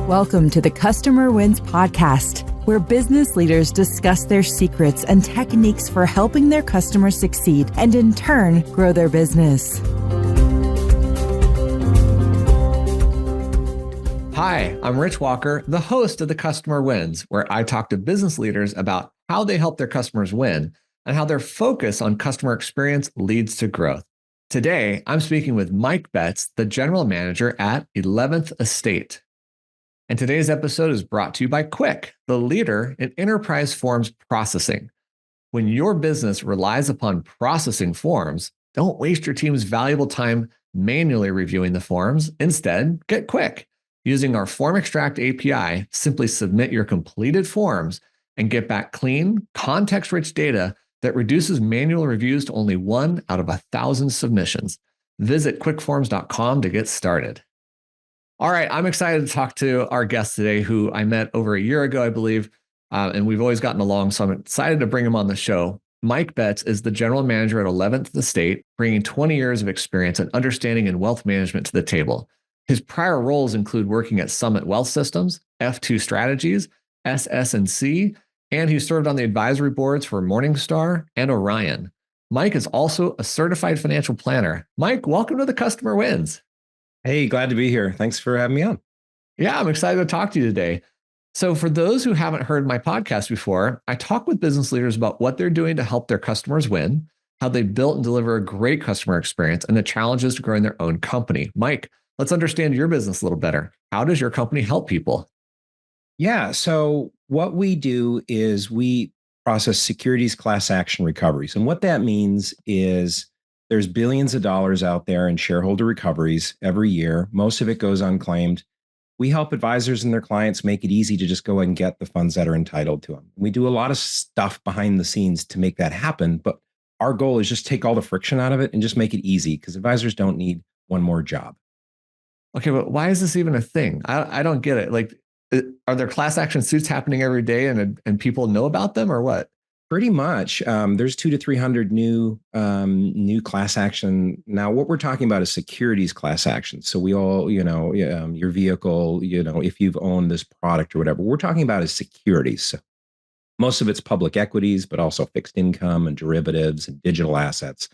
Welcome to the Customer Wins Podcast, where business leaders discuss their secrets and techniques for helping their customers succeed and in turn grow their business. Hi, I'm Rich Walker, the host of the Customer Wins, where I talk to business leaders about how they help their customers win and how their focus on customer experience leads to growth. Today, I'm speaking with Mike Betz, the general manager at 11th Estate. And today's episode is brought to you by Quick, the leader in enterprise forms processing. When your business relies upon processing forms, don't waste your team's valuable time manually reviewing the forms. Instead, get Quick. Using our Form Extract API, simply submit your completed forms and get back clean, context-rich data that reduces manual reviews to only 1 out of 1,000 submissions. Visit quickforms.com to get started. All right, I'm excited to talk to our guest today, who I met over a year ago, I believe, and we've always gotten along, so I'm excited to bring him on the show. Mike Betz is the general manager at 11th Estate, bringing 20 years of experience and understanding in wealth management to the table. His prior roles include working at Summit Wealth Systems, F2 Strategies, SS&C, and he served on the advisory boards for Morningstar and Orion. Mike is also a certified financial planner. Mike, welcome to the Customer Wins. Hey, glad to be here. Thanks for having me on. Yeah, I'm excited to talk to you today. So for those who haven't heard my podcast before, I talk with business leaders about what they're doing to help their customers win, how they built and deliver a great customer experience, and the challenges to growing their own company. Mike, let's understand your business a little better. How does your company help people? Yeah, so what we do is we process securities class action recoveries. And what that means is there's billions of dollars out there in shareholder recoveries every year. Most of it goes unclaimed. We help advisors and their clients make it easy to just go and get the funds that are entitled to them. We do a lot of stuff behind the scenes to make that happen, but our goal is just take all the friction out of it and just make it easy, because advisors don't need one more job. Okay, but why is this even a thing? I don't get it. Like, are there class action suits happening every day and people know about them, or what? Pretty much. There's 200 to 300 new class action. Now, what we're talking about is securities class action. So we all, your vehicle, if you've owned this product or whatever, we're talking about is securities. So most of it's public equities, but also fixed income and derivatives and digital assets.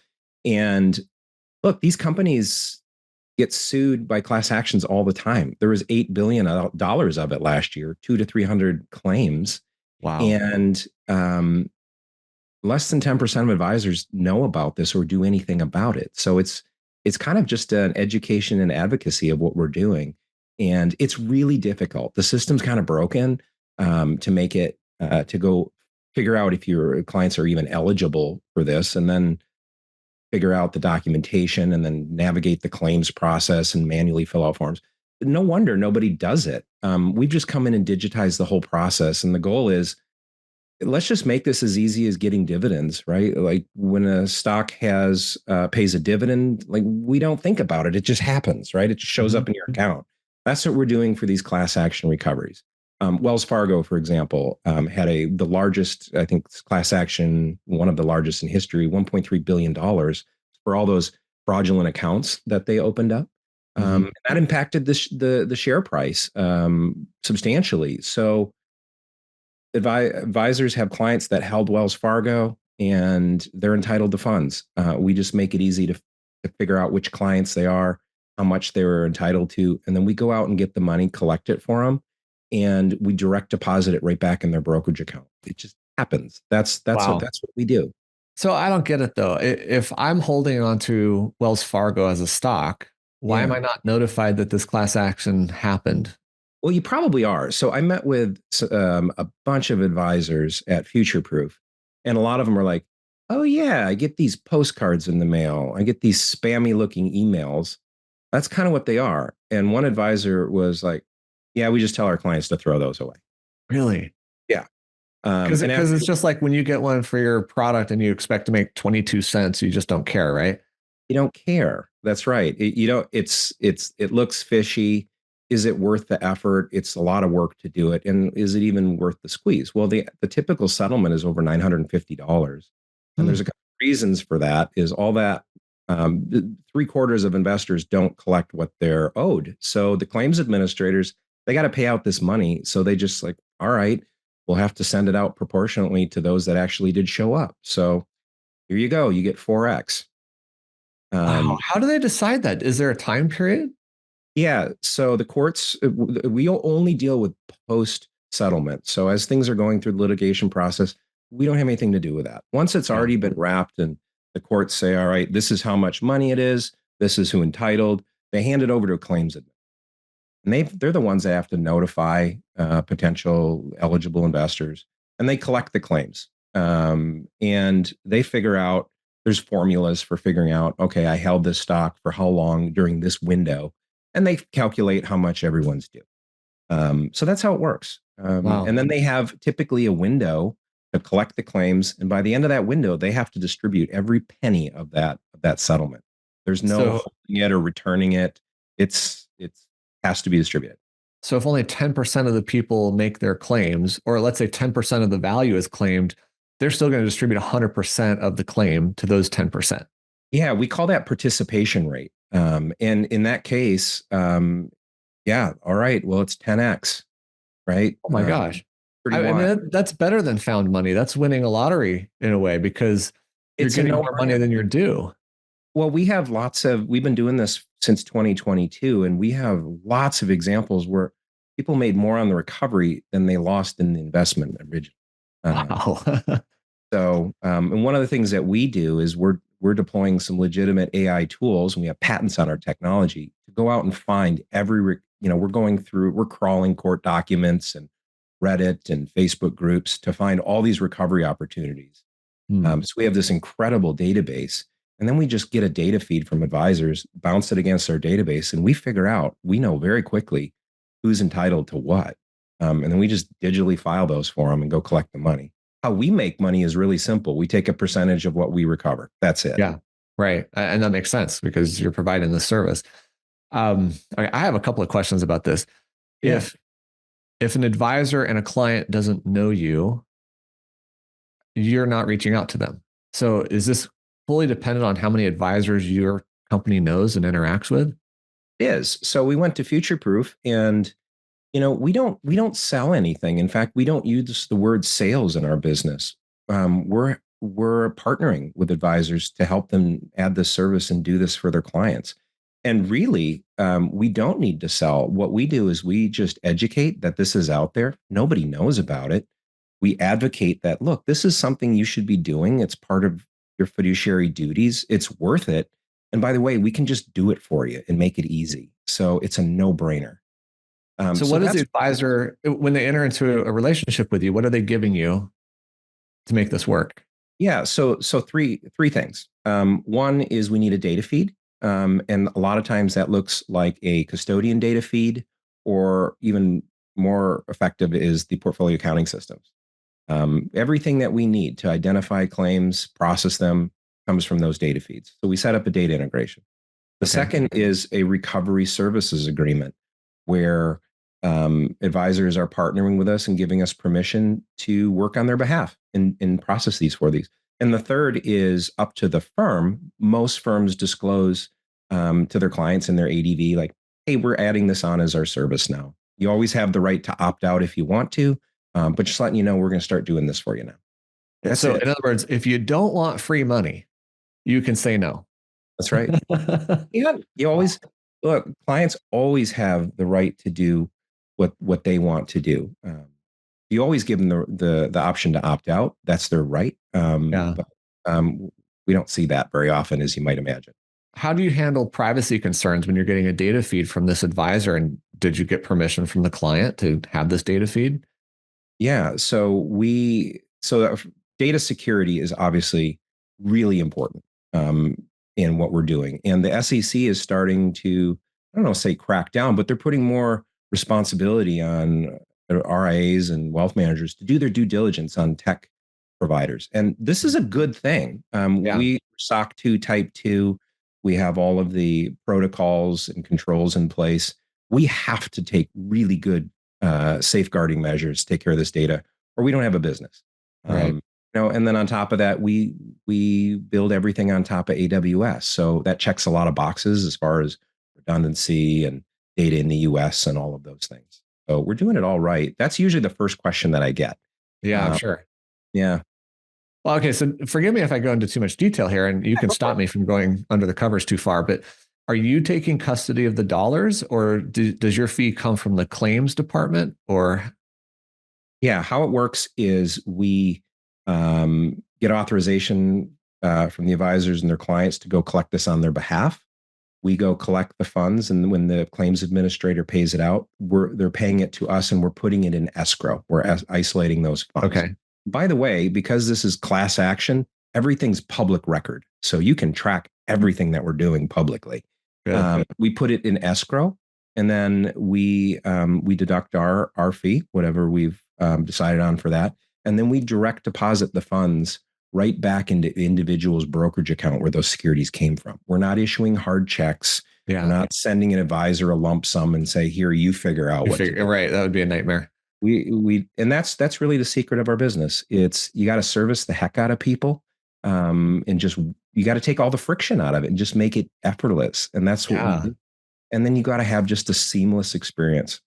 And look, these companies get sued by class actions all the time. There was $8 billion of it last year, 200 to 300 claims. Wow. And less than 10% of advisors know about this or do anything about it. So it's kind of just an education and advocacy of what we're doing. And it's really difficult. The system's kind of broken to make it, to go figure out if your clients are even eligible for this, and then figure out the documentation and then navigate the claims process and manually fill out forms. No wonder nobody does it. We've just come in and digitized the whole process. And the goal is, let's just make this as easy as getting dividends, right? Like when a stock pays a dividend, like we don't think about it. It just happens, right? It just shows up in your account. That's what we're doing for these class action recoveries. Wells Fargo, for example, had the largest, I think, class action, one of the largest in history, $1.3 billion for all those fraudulent accounts that they opened up. And that impacted the share price substantially. So advisors have clients that held Wells Fargo and they're entitled to funds. We just make it easy to figure out which clients they are, how much they were entitled to, and then we go out and get the money, collect it for them, and we direct deposit it right back in their brokerage account. It just happens. That's Wow. what we do. So I don't get it though. If I'm holding onto Wells Fargo as a stock, why am I not notified that this class action happened? Well, you probably are. So I met with a bunch of advisors at Futureproof, and a lot of them are like, oh yeah, I get these postcards in the mail. I get these spammy looking emails. That's kind of what they are. And one advisor was like, yeah, we just tell our clients to throw those away. Really? Yeah. Because it's just like when you get one for your product and you expect to make 22 cents, you just don't care, right? You don't care. That's right. It looks fishy. Is it worth the effort? It's a lot of work to do it. And is it even worth the squeeze? Well, the typical settlement is over $950. And there's a couple of reasons for that. Is all that 3/4 of investors don't collect what they're owed. So the claims administrators They got to pay out this money. So they just like, all right, we'll have to send it out proportionately to those that actually did show up. So here you go. You get 4X. Wow. How do they decide that? Is there a time period? Yeah. So the courts, we only deal with post settlement. So as things are going through the litigation process, we don't have anything to do with that. Once it's Yeah. already been wrapped and the courts say, all right, this is how much money it is, this is who entitled, they hand it over to a claims admin. And they're the ones that have to notify potential eligible investors, and they collect the claims. And they figure out there's formulas for figuring out, okay, I held this stock for how long during this window, and they calculate how much everyone's due. So that's how it works. Wow. And then they have typically a window to collect the claims, and by the end of that window, they have to distribute every penny of that settlement. There's no So, holding it or returning it. It's has to be distributed. so if only 10% of the people make their claims, or let's say 10% of the value is claimed, they're still going to distribute 100% of the claim to those 10%. Yeah, we call that participation rate. And in that case, yeah, all right, well, it's 10x, right? Oh my gosh. Pretty I mean, wild. that's better than found money. That's winning a lottery in a way because you're It's a getting more money no-brainer. than you're due. Well, we've been doing this since 2022, and we have lots of examples where people made more on the recovery than they lost in the investment originally. Wow. And one of the things that we do is we're deploying some legitimate AI tools, and we have patents on our technology to go out and find we're crawling court documents and Reddit and Facebook groups to find all these recovery opportunities. So we have this incredible database, and then we just get a data feed from advisors, bounce it against our database, and we know very quickly who's entitled to what. And then we just digitally file those for them and go collect the money. How we make money is really simple. We take a percentage of what we recover. That's it. Yeah, right. And that makes sense because you're providing the service. Okay, I have a couple of questions about this. Yeah. If an advisor and a client doesn't know you, you're not reaching out to them. So is this fully dependent on how many advisors your company knows and interacts with? It is. So we went to Futureproof, and we don't sell anything. In fact, we don't use the word sales in our business. We're partnering with advisors to help them add this service and do this for their clients. And really, we don't need to sell. What we do is we just educate that this is out there. Nobody knows about it. We advocate that, look, this is something you should be doing. It's part of your fiduciary duties. It's worth it. And by the way, we can just do it for you and make it easy. So it's a no-brainer. So what is the advisor, when they enter into a relationship with you, what are they giving you to make this work? Yeah. So three things. One is we need a data feed. And a lot of times that looks like a custodian data feed, or even more effective is the portfolio accounting systems. Everything that we need to identify claims, process them, comes from those data feeds. So we set up a data integration. The second is a recovery services agreement where advisors are partnering with us and giving us permission to work on their behalf and process these for these. And the third is up to the firm. Most firms disclose to their clients in their ADV, like, hey, we're adding this on as our service now. You always have the right to opt out if you want to, but just letting you know, we're going to start doing this for you now. That's so it. In other words, if you don't want free money, you can say no. That's right. Yeah, you always look. Clients always have the right to do what they want to do. You always give them the option to opt out. That's their right. But we don't see that very often, as you might imagine. How do you handle privacy concerns when you're getting a data feed from this advisor? And did you get permission from the client to have this data feed? Yeah. So data security is obviously really important in what we're doing. And the SEC is starting to, I don't know, say crack down, but they're putting more responsibility on RIAs and wealth managers to do their due diligence on tech providers. And this is a good thing. We SOC 2 Type 2. We have all of the protocols and controls in place. We have to take really good safeguarding measures to take care of this data, or we don't have a business. Right. And then on top of that, we build everything on top of AWS. So that checks a lot of boxes as far as redundancy and data in the US and all of those things. So we're doing it all right. That's usually the first question that I get. Yeah, I'm sure. Yeah. Well, okay. So forgive me if I go into too much detail here, and you can stop me from going under the covers too far. But are you taking custody of the dollars, or does your fee come from the claims department? Or Yeah, how it works is we get authorization from the advisors and their clients to go collect this on their behalf. We go collect the funds, and when the claims administrator pays it out, they're paying it to us, and we're putting it in escrow. We're isolating those funds. okay, By the way, because this is class action, everything's public record, so you can track everything that we're doing publicly. good. We put it in escrow, and then we deduct our fee, whatever we've decided on for that, and then we direct deposit the funds right back into the individual's brokerage account where those securities came from. We're not issuing hard checks. Yeah, We're not sending an advisor a lump sum and say, "Here, you figure out what." right. That would be a nightmare. And that's really the secret of our business. It's you got to service the heck out of people, and just you got to take all the friction out of it and just make it effortless. And that's what we do. And then you got to have just a seamless experience.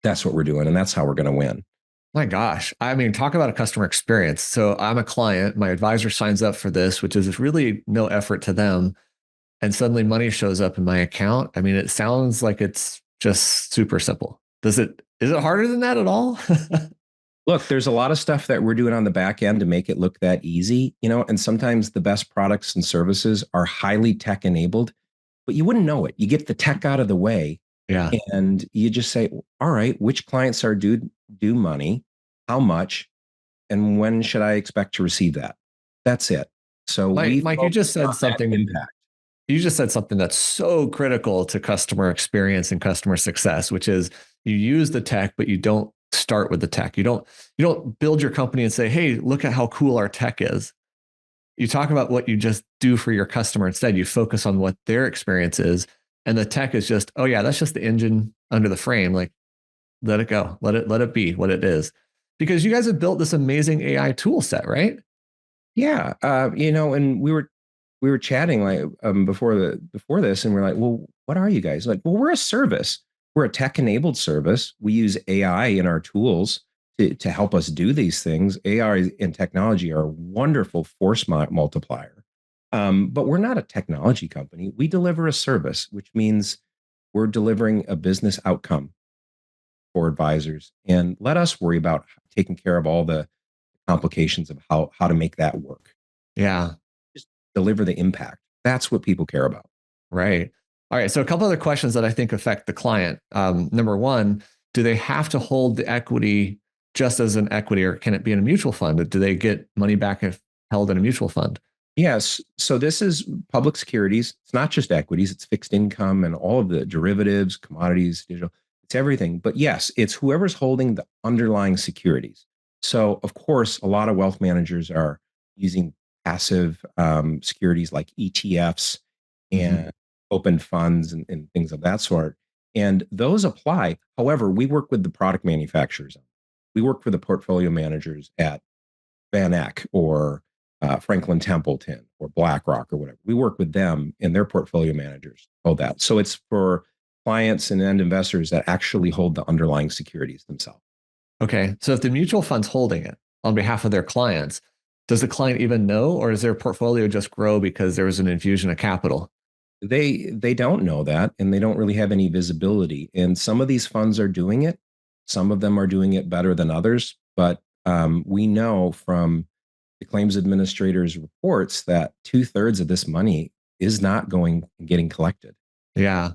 That's what we're doing, and that's how we're going to win. My gosh. I mean, talk about a customer experience. So I'm a client, my advisor signs up for this, which is really no effort to them. And suddenly money shows up in my account. I mean, it sounds like it's just super simple. Is it harder than that at all? Look, there's a lot of stuff that we're doing on the back end to make it look that easy, and sometimes the best products and services are highly tech enabled, but you wouldn't know it. You get the tech out of the way, Yeah. and you just say, all right, which clients are due money, how much, and when should I expect to receive that? That's it. So Mike, you just said something. Impact. You just said something that's so critical to customer experience and customer success, which is you use the tech, but you don't start with the tech. You don't build your company and say, hey, look at how cool our tech is. You talk about what you just do for your customer. Instead, you focus on what their experience is. And the tech is just, oh yeah, that's just the engine under the frame. Like, let it go. Let it be what it is. Because you guys have built this amazing AI tool set, right? Yeah. And we were chatting like before this, and we're like, well, what are you guys? Like, well, we're a service. We're a tech-enabled service. We use AI in our tools to help us do these things. AI and technology are a wonderful force multiplier. But we're not a technology company. We deliver a service, which means we're delivering a business outcome for advisors. And let us worry about taking care of all the complications of how to make that work. Yeah. Just deliver the impact. That's what people care about. Right. All right. So a couple other questions that I think affect the client. Number one, do they have to hold the equity just as an equity, or can it be in a mutual fund? Do they get money back if held in a mutual fund? Yes. So this is public securities. It's not just equities. It's fixed income and all of the derivatives, commodities, digital. It's everything. But yes, it's whoever's holding the underlying securities. So of course, a lot of wealth managers are using passive securities like ETFs and open funds and things of that sort. And those apply. However, we work with the product manufacturers. We work for the portfolio managers at Van Eck or Franklin Templeton or BlackRock or whatever. We work with them and their portfolio managers hold that. So it's for clients and end investors that actually hold the underlying securities themselves. Okay. So if the mutual fund's holding it on behalf of their clients, does the client even know, or does their portfolio just grow because there was an infusion of capital? They don't know that, and they don't really have any visibility. And some of these funds are doing it. Some of them are doing it better than others. But we know from the claims administrator's reports that 2/3 of this money is not getting collected. Yeah.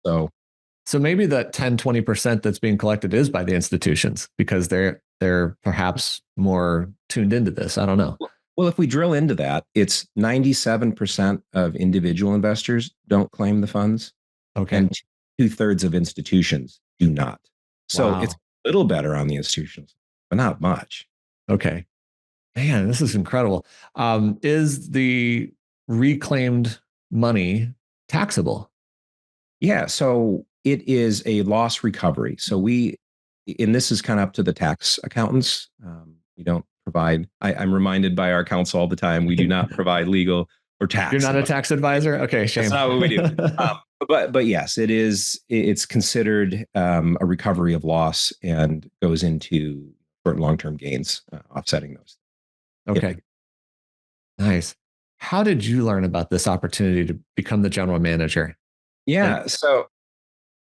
So maybe that 10, 20% that's being collected is by the institutions because they're perhaps more tuned into this. I don't know. Well, if we drill into that, it's 97% of individual investors don't claim the funds. Okay. And 2/3 of institutions do not. So Wow. it's a little better on the institutions, but not much. Okay. Man, this is incredible. Is the reclaimed money taxable? Yeah. So it is a loss recovery. So and this is kind of up to the tax accountants. We don't provide, I'm reminded by our counsel all the time, we do not provide legal or tax. You're not a tax advisor? Okay, shame. That's not what we do. But yes, it is. It's considered a recovery of loss and goes into short and long term gains, offsetting those. Okay, nice. How did you learn about this opportunity to become the general manager? And Yeah. So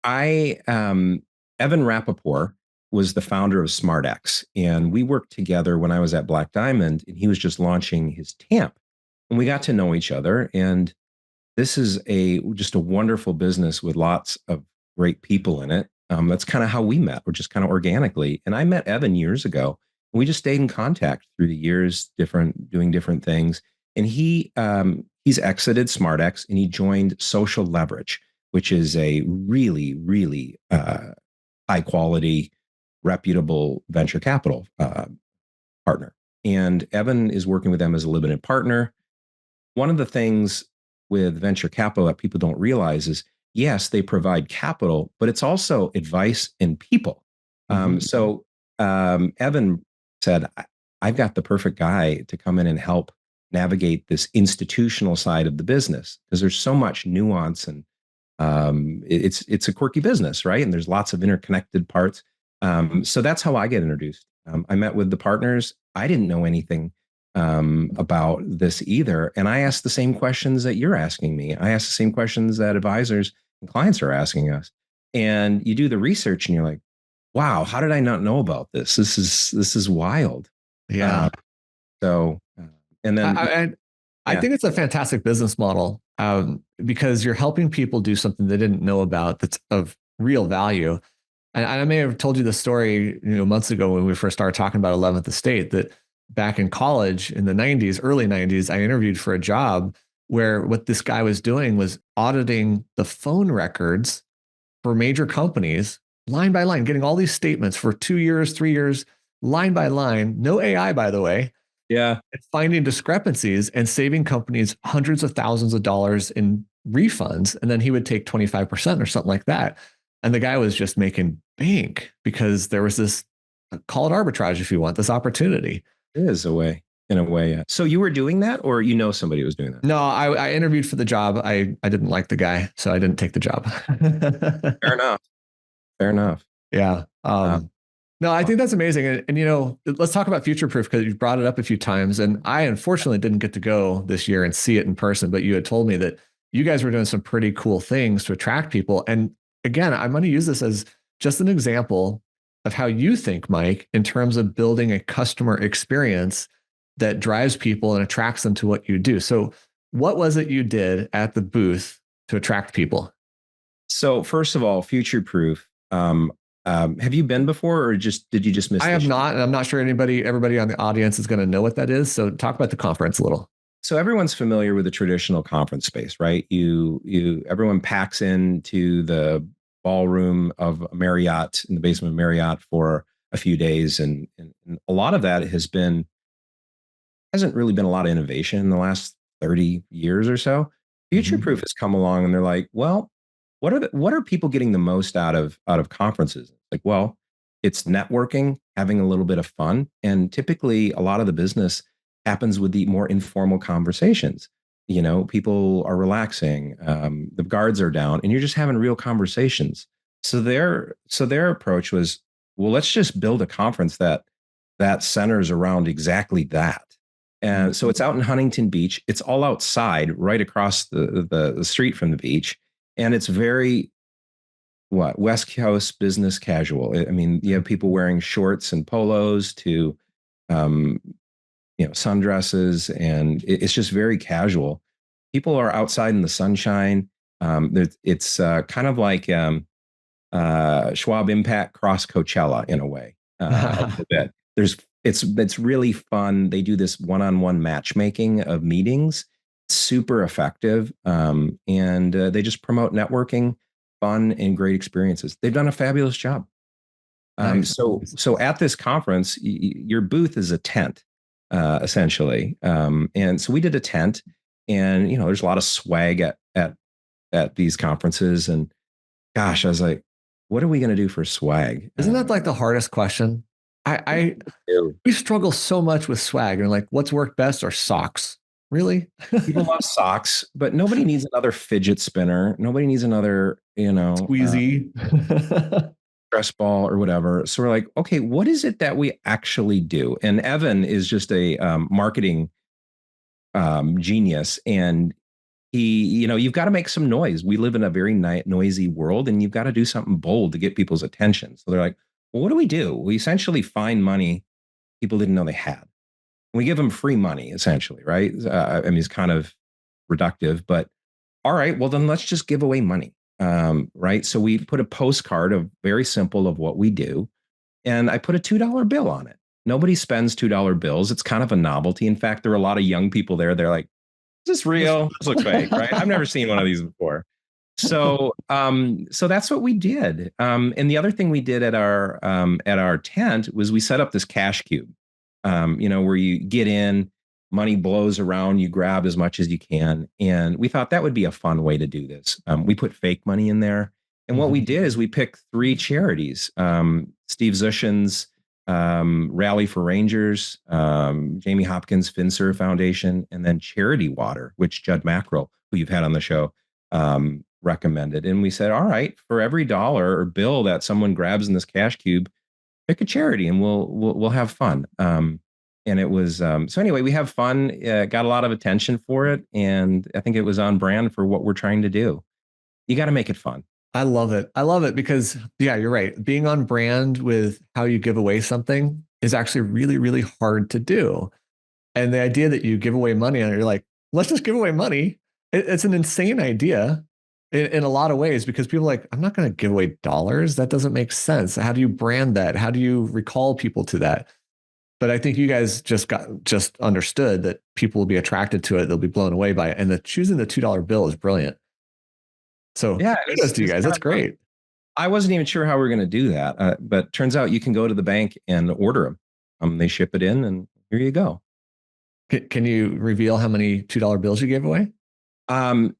I Evan Rappaport was the founder of SmartX, and we worked together when I was at Black Diamond, and he was just launching his TAMP, and we got to know each other. And this is a just a wonderful business with lots of great people in it. That's kind of how we met, or just kind of organically. And I met Evan years ago. We just stayed in contact through the years, doing different things. And he's exited SmartX and he joined Social Leverage, which is a really, really high quality, reputable venture capital partner. And Evan is working with them as a limited partner. One of the things with venture capital that people don't realize is yes, they provide capital, but it's also advice and people. Evan said, I've got the perfect guy to come in and help navigate this institutional side of the business because there's so much nuance and it's a quirky business, right? And there's lots of interconnected parts. So that's how I get introduced. I met with the partners. I didn't know anything about this either. And I asked the same questions that you're asking me. I asked the same questions that advisors and clients are asking us. And you do the research and you're like, wow, how did I not know about this? This is wild. yeah, So, and then, I think it's a fantastic business model because you're helping people do something they didn't know about that's of real value. And I may have told you the story, months ago when we first started talking about 11th Estate, that back in college in the 90s, early 90s, I interviewed for a job where what this guy was doing was auditing the phone records for major companies line by line, getting all these statements for 2 years, 3 years, line by line, no AI, by the way, yeah, and finding discrepancies and saving companies hundreds of thousands of dollars in refunds. And then he would take 25% or something like that. And the guy was just making bank because there was this, call it arbitrage if you want, this opportunity. it is a way, in a way. Yeah. So you were doing that, or somebody was doing that? No, I interviewed for the job. I didn't like the guy, so I didn't take the job. Fair enough. Fair enough. Yeah. No, I think that's amazing. And let's talk about Futureproof because you've brought it up a few times. And I unfortunately didn't get to go this year and see it in person, but you had told me that you guys were doing some pretty cool things to attract people. And again, I'm going to use this as just an example of how you think, Mike, in terms of building a customer experience that drives people and attracts them to what you do. So what was it you did at the booth to attract people? So first of all, Futureproof. Have you been before, or did you just miss? I have not, and I'm not sure everybody on the audience is going to know what that is. So talk about the conference a little. So everyone's familiar with the traditional conference space, right? Everyone packs into the ballroom of a Marriott, in the basement of Marriott, for a few days, and a lot of that hasn't really been a lot of innovation in the last 30 years or so. Futureproof has come along, and they're like, well, what are people getting the most out of conferences? Like, well, it's networking, having a little bit of fun, and typically a lot of the business happens with the more informal conversations. People are relaxing, the guards are down, and you're just having real conversations. So their approach was, well, let's just build a conference that centers around exactly that. And so it's out in Huntington Beach. It's all outside, right across the street from the beach. And it's very, West Coast business casual. I mean, you have people wearing shorts and polos to, sundresses, and it's just very casual. People are outside in the sunshine. It's kind of like Schwab Impact cross Coachella in a way, a little bit. It's really fun. They do this one-on-one matchmaking of meetings, super effective, and they just promote networking, fun, and great experiences. They've done a fabulous job. Nice. So at this conference, your booth is a tent, essentially, and so we did a tent, and there's a lot of swag at these conferences, and gosh, I was like, what are we going to do for swag? Isn't that like the hardest question? We struggle so much with swag, and like, what's worked best are socks. Really? People love socks, but nobody needs another fidget spinner. Nobody needs another, Squeezy. stress ball or whatever. So we're like, okay, what is it that we actually do? And Evan is just a marketing genius, and you've got to make some noise. We live in a very noisy world, and you've got to do something bold to get people's attention. So they're like, well, what do? We essentially find money people didn't know they had. We give them free money, essentially, right? I mean, it's kind of reductive, but all right, well, then let's just give away money, right? So we put a postcard of very simple of what we do, and I put a $2 bill on it. Nobody spends $2 bills. It's kind of a novelty. In fact, there are a lot of young people there. They're like, is this real? This looks fake, right? I've never seen one of these before. So that's what we did. And the other thing we did at our tent was we set up this cash cube, where you get in, money blows around, you grab as much as you can. And we thought that would be a fun way to do this. We put fake money in there. And what we did is we picked 3 charities, Steve Zushin's Rally for Rangers, Jamie Hopkins Finser Foundation, and then Charity Water, which Judd Mackerel, who you've had on the show, recommended. And we said, all right, for every dollar or bill that someone grabs in this cash cube, pick a charity and we'll have fun. And it was, so anyway, we have fun, got a lot of attention for it. And I think it was on brand for what we're trying to do. You got to make it fun. I love it. I love it because, yeah, you're right. Being on brand with how you give away something is actually really, really hard to do. And the idea that you give away money and you're like, let's just give away money. It's an insane idea in a lot of ways, because people are like, I'm not going to give away dollars. That doesn't make sense. How do you brand that? How do you recall people to that? But I think you guys just understood that people will be attracted to it. They'll be blown away by it. And choosing the $2 bill is brilliant. So yeah, kudos to you guys. That's great. I wasn't even sure how we were going to do that, but turns out you can go to the bank and order them. They ship it in, and here you go. Can you reveal how many $2 bills you gave away?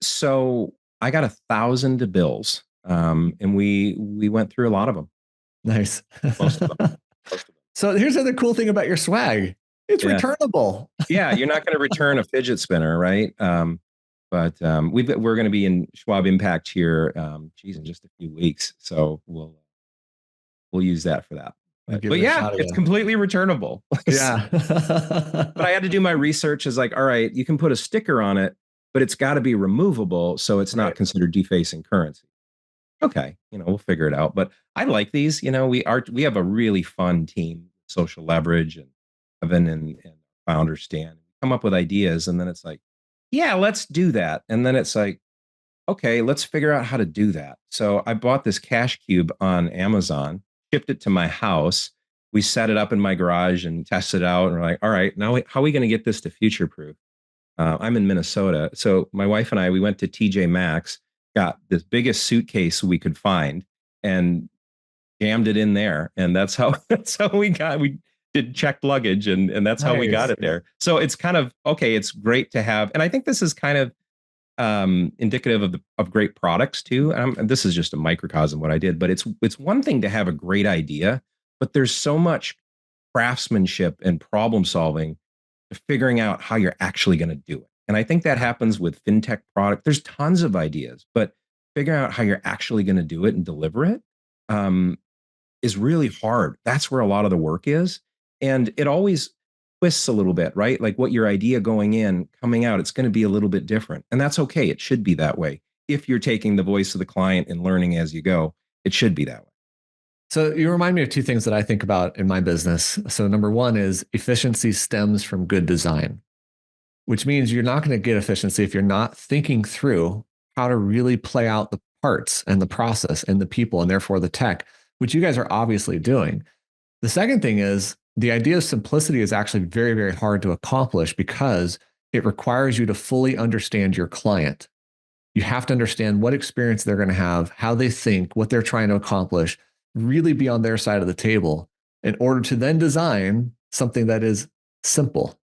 So I got 1,000 bills, and we went through a lot of them. Nice. Most of them. So here's the other cool thing about your swag. It's returnable. Yeah, you're not going to return a fidget spinner, right? But we're going to be in Schwab Impact here, in just a few weeks. So we'll use that for that. But yeah, it's completely returnable. Yeah. But I had to do my research as like, all right, you can put a sticker on it, but it's got to be removable, so it's not considered defacing currency. Okay, we'll figure it out. But I like these. We have a really fun team, Social Leverage, and Evan and founder Stan. We come up with ideas, and then it's like, yeah, let's do that. And then it's like, okay, let's figure out how to do that. So I bought this cash cube on Amazon, shipped it to my house. We set it up in my garage and tested it out. And we're like, all right, now how are we going to get this to Futureproof? I'm in Minnesota. So my wife and we went to TJ Maxx, got this biggest suitcase we could find, and jammed it in there. And that's how we did checked luggage, and that's how we got it there. So it's kind of, okay, it's great to have. And I think this is kind of indicative of great products too. And this is just a microcosm of what I did, but it's one thing to have a great idea, but there's so much craftsmanship and problem solving to figuring out how you're actually going to do it. And I think that happens with fintech product. There's tons of ideas, but figuring out how you're actually going to do it and deliver it is really hard. That's where a lot of the work is. And it always twists a little bit, right? Like what your idea going in, coming out, it's going to be a little bit different. And that's okay. It should be that way. If you're taking the voice of the client and learning as you go, it should be that way. So you remind me of 2 things that I think about in my business. So number 1 is efficiency stems from good design, which means you're not going to get efficiency if you're not thinking through how to really play out the parts and the process and the people and therefore the tech, which you guys are obviously doing. The second thing is the idea of simplicity is actually very, very hard to accomplish because it requires you to fully understand your client. You have to understand what experience they're going to have, how they think, what they're trying to accomplish, really be on their side of the table in order to then design something that is simple.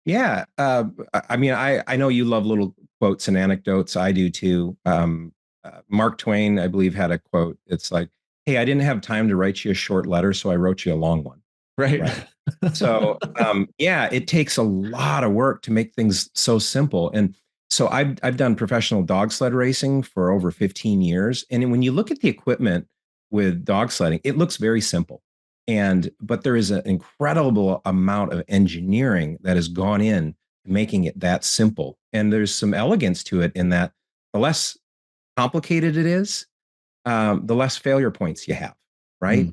Yeah. I mean, I know you love little quotes and anecdotes. I do too. Mark Twain, I believe, had a quote. It's like, hey, I didn't have time to write you a short letter, so I wrote you a long one. Right. Right. So, yeah, it takes a lot of work to make things so simple. And so I've done professional dog sled racing for over 15 years. And when you look at the equipment with dog sledding, it looks very simple. But there is an incredible amount of engineering that has gone in to making it that simple. And there's some elegance to it in that the less complicated it is, the less failure points you have, right?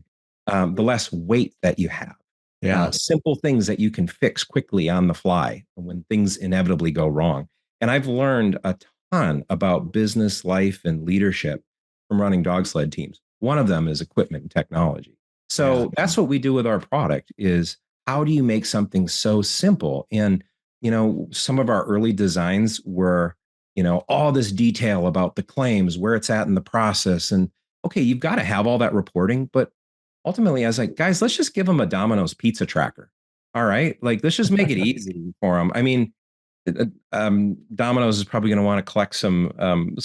Mm. The less weight that you have. Yeah. Simple things that you can fix quickly on the fly when things inevitably go wrong. And I've learned a ton about business, life, and leadership from running dog sled teams. One of them is equipment and technology. Yeah. So that's what we do with our product is how do you make something so simple? And, some of our early designs were, all this detail about the claims, where it's at in the process. And okay, you've got to have all that reporting, but ultimately, I was like, guys, let's just give them a Domino's pizza tracker. All right. Like, let's just make it easy for them. I mean, Domino's is probably going to want to collect some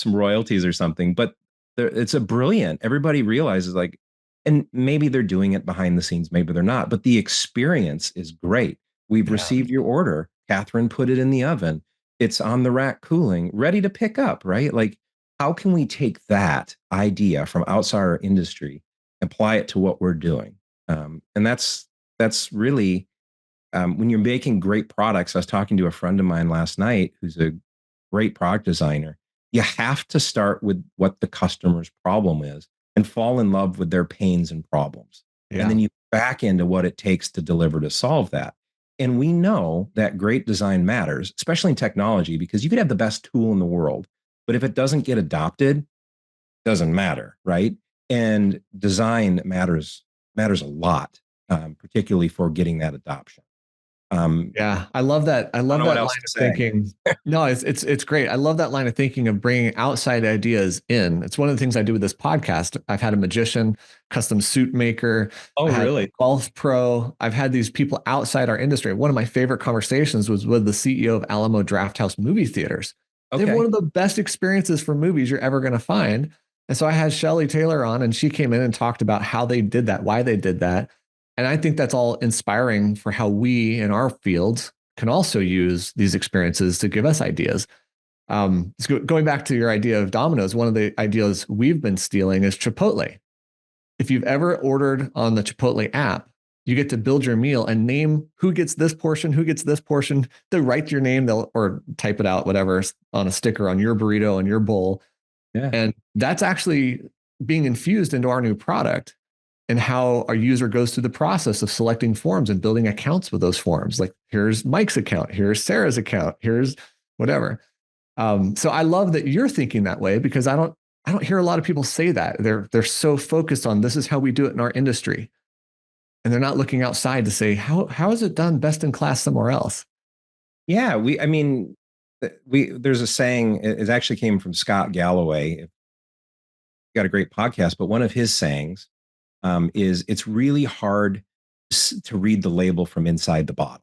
royalties or something, but it's a brilliant, everybody realizes like, and maybe they're doing it behind the scenes, maybe they're not, but the experience is great. We've Yeah. received your order. Catherine put it in the oven. It's on the rack cooling, ready to pick up, right? Like, how can we take that idea from outside our industry, apply it to what we're doing? And that's really when you're making great products. I was talking to a friend of mine last night who's a great product designer. You have to start with what the customer's problem is and fall in love with their pains and problems. Yeah. And then you back into what it takes to deliver to solve that. And we know that great design matters, especially in technology, because you could have the best tool in the world, but if it doesn't get adopted, it doesn't matter, right? And design matters a lot, particularly for getting that adoption. Yeah, I love that. I love that line of say. thinking. No, it's great. I love that line of thinking of bringing outside ideas in. It's one of the things I do with this podcast. I've had a magician, custom suit maker. Oh, I had really? a golf pro. I've had these people outside our industry. One of my favorite conversations was with the CEO of Alamo Drafthouse Movie Theaters. They have Okay. one of the best experiences for movies you're ever going to find. And so I had Shelley Taylor on, and she came in and talked about how they did that, why they did that. And I think that's all inspiring for how we in our fields can also use these experiences to give us ideas. Going back to your idea of Domino's, one of the ideas we've been stealing is Chipotle. If you've ever ordered on the Chipotle app, you get to build your meal and name who gets this portion, who gets this portion. They write your name, or type it out, whatever, on a sticker on your burrito and your bowl. Yeah. And that's actually being infused into our new product. And how our user goes through the process of selecting forms and building accounts with those forms. Like, here's Mike's account, here's Sarah's account, here's whatever. So I love that you're thinking that way, because I don't hear a lot of people say that. They're so focused on this is how we do it in our industry, and they're not looking outside to say how is it done best in class somewhere else. Yeah, there's a saying. It actually came from Scott Galloway. Got a great podcast, but one of his sayings is it's really hard to read the label from inside the bottle.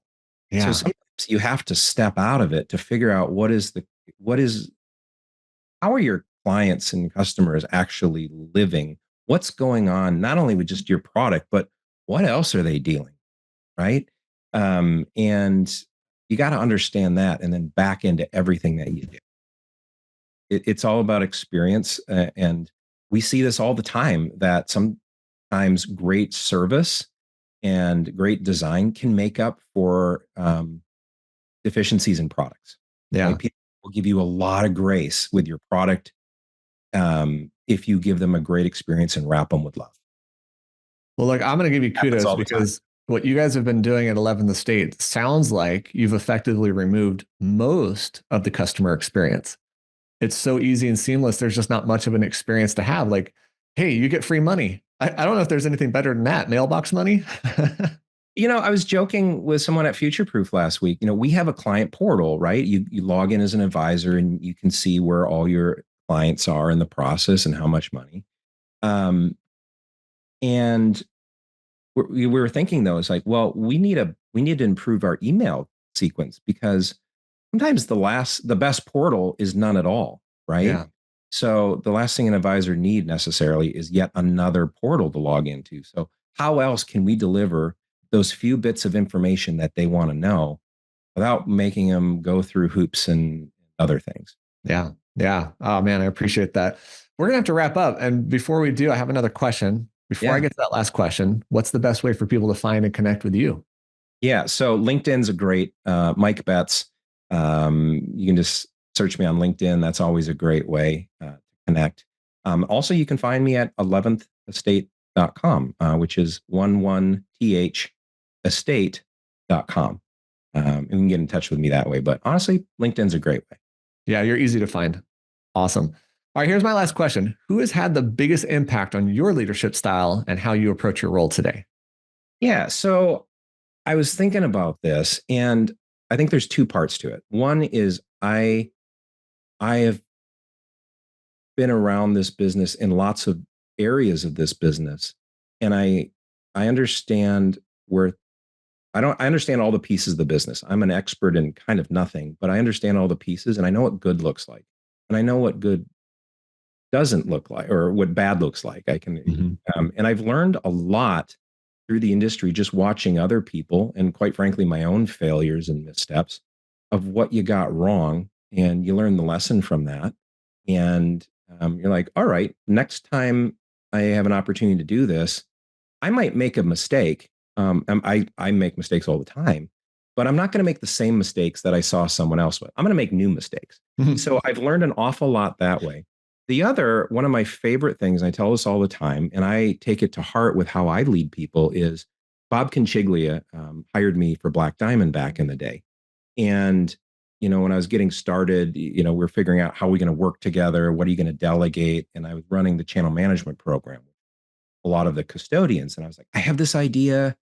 Yeah. So sometimes you have to step out of it to figure out how are your clients and customers actually living? What's going on, not only with just your product, but what else are they dealing, right? And you got to understand that and then back into everything that you do. It's all about experience. And we see this all the time, that sometimes great service and great design can make up for deficiencies in products. Yeah. Right? People will give you a lot of grace with your product if you give them a great experience and wrap them with love. Well, look, I'm going to give you kudos, because what you guys have been doing at 11 The State sounds like you've effectively removed most of the customer experience. It's so easy and seamless. There's just not much of an experience to have. Like, hey, you get free money. I don't know if there's anything better than that. Mailbox money. I was joking with someone at Futureproof last week. We have a client portal, right? You log in as an advisor and you can see where all your clients are in the process and how much money. And we were thinking though, it's like, well, we need to improve our email sequence, because sometimes the best portal is none at all, right? Yeah. So the last thing an advisor need necessarily is yet another portal to log into. So how else can we deliver those few bits of information that they want to know without making them go through hoops and other things. Yeah. Yeah. Oh man, I appreciate that. We're going to have to wrap up. And before we do, I have another question. Before I get to that last question, what's the best way for people to find and connect with you? Yeah. So LinkedIn's a great, Mike Betz. You can just search me on LinkedIn. That's always a great way to connect. Also, you can find me at 11thestate.com, which is 11thestate.com. And you can get in touch with me that way. But honestly, LinkedIn's a great way. Yeah, you're easy to find. Awesome. All right, here's my last question. Who has had the biggest impact on your leadership style and how you approach your role today? Yeah. So I was thinking about this, and I think there's two parts to it. One is I have been around this business in lots of areas of this business, and I understand where I understand all the pieces of the business. I'm an expert in kind of nothing, but I understand all the pieces, and I know what good looks like, and I know what good doesn't look like, or what bad looks like. I can, and I've learned a lot through the industry, just watching other people and quite frankly, my own failures and missteps of what you got wrong. And you learn the lesson from that. And you're like, all right, next time I have an opportunity to do this, I might make a mistake. I make mistakes all the time, but I'm not going to make the same mistakes that I saw someone else with. I'm going to make new mistakes. So I've learned an awful lot that way. The other, one of my favorite things, I tell this all the time, and I take it to heart with how I lead people, is Bob Conchiglia hired me for Black Diamond back in the day. And, when I was getting started, we're figuring out how we're going to work together. What are you going to delegate? And I was running the channel management program with a lot of the custodians. And I was like, I have this idea.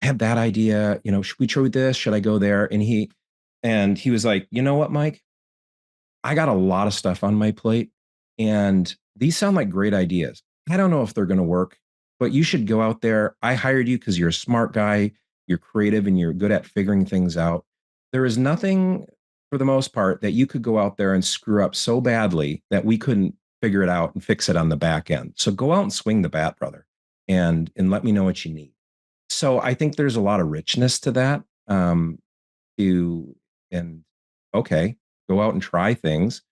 I have that idea. Should we try this? Should I go there? And he was like, you know what, Mike? I got a lot of stuff on my plate. And these sound like great ideas. I don't know if they're going to work, but you should go out there. I hired you because you're a smart guy, you're creative, and you're good at figuring things out. There is nothing, for the most part, that you could go out there and screw up so badly that we couldn't figure it out and fix it on the back end. So go out and swing the bat, brother, and let me know what you need. So I think there's a lot of richness to that. Okay, go out and try things.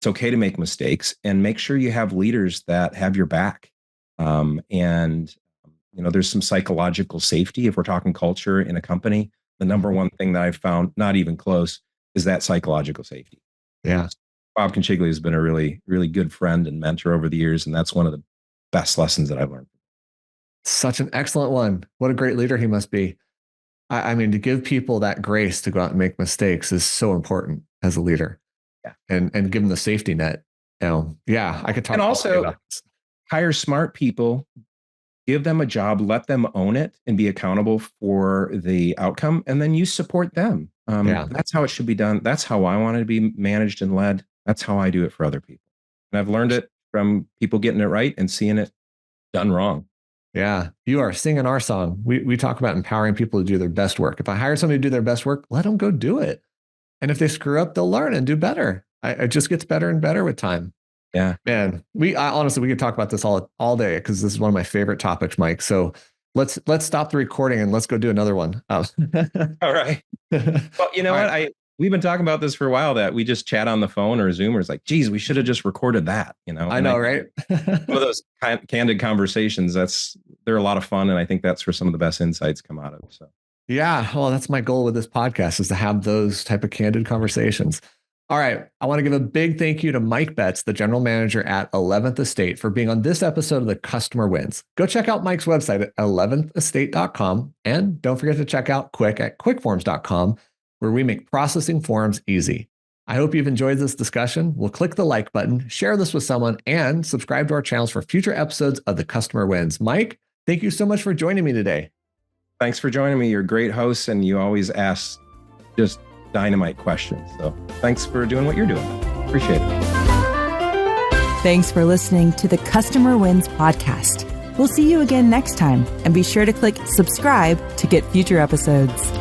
It's okay to make mistakes, and make sure you have leaders that have your back. There's some psychological safety. If we're talking culture in a company, the number one thing that I've found, not even close, is that psychological safety. Yeah. Bob Conchiglia has been a really, really good friend and mentor over the years. And that's one of the best lessons that I've learned. Such an excellent one. What a great leader he must be. I mean, to give people that grace to go out and make mistakes is so important as a leader. Yeah. And give them the safety net. Yeah, I could talk. And also about this. Hire smart people, give them a job, let them own it and be accountable for the outcome. And then you support them. That's how it should be done. That's how I want to be managed and led. That's how I do it for other people. And I've learned it from people getting it right and seeing it done wrong. Yeah, you are singing our song. We talk about empowering people to do their best work. If I hire somebody to do their best work, let them go do it. And if they screw up, they'll learn and do better. It just gets better and better with time. Yeah, man. Honestly, we could talk about this all day because this is one of my favorite topics, Mike. So let's stop the recording and let's go do another one. All right. Well, you know what? We've been talking about this for a while, that we just chat on the phone or Zoom, or it's like, geez, we should have just recorded that. I know, right? Some of those candid conversations, they're a lot of fun, and I think that's where some of the best insights come out of. So. Yeah, well, that's my goal with this podcast, is to have those type of candid conversations. All right. I want to give a big thank you to Mike Betz, the general manager at 11th Estate, for being on this episode of The Customer Wins. Go check out Mike's website at 11thestate.com. And don't forget to check out Quick at quickforms.com, where we make processing forms easy. I hope you've enjoyed this discussion. We'll click the like button, share this with someone, and subscribe to our channels for future episodes of The Customer Wins. Mike, thank you so much for joining me today. Thanks for joining me. You're a great host, and you always ask just dynamite questions. So thanks for doing what you're doing. Appreciate it. Thanks for listening to the Customer Wins podcast. We'll see you again next time, and be sure to click subscribe to get future episodes.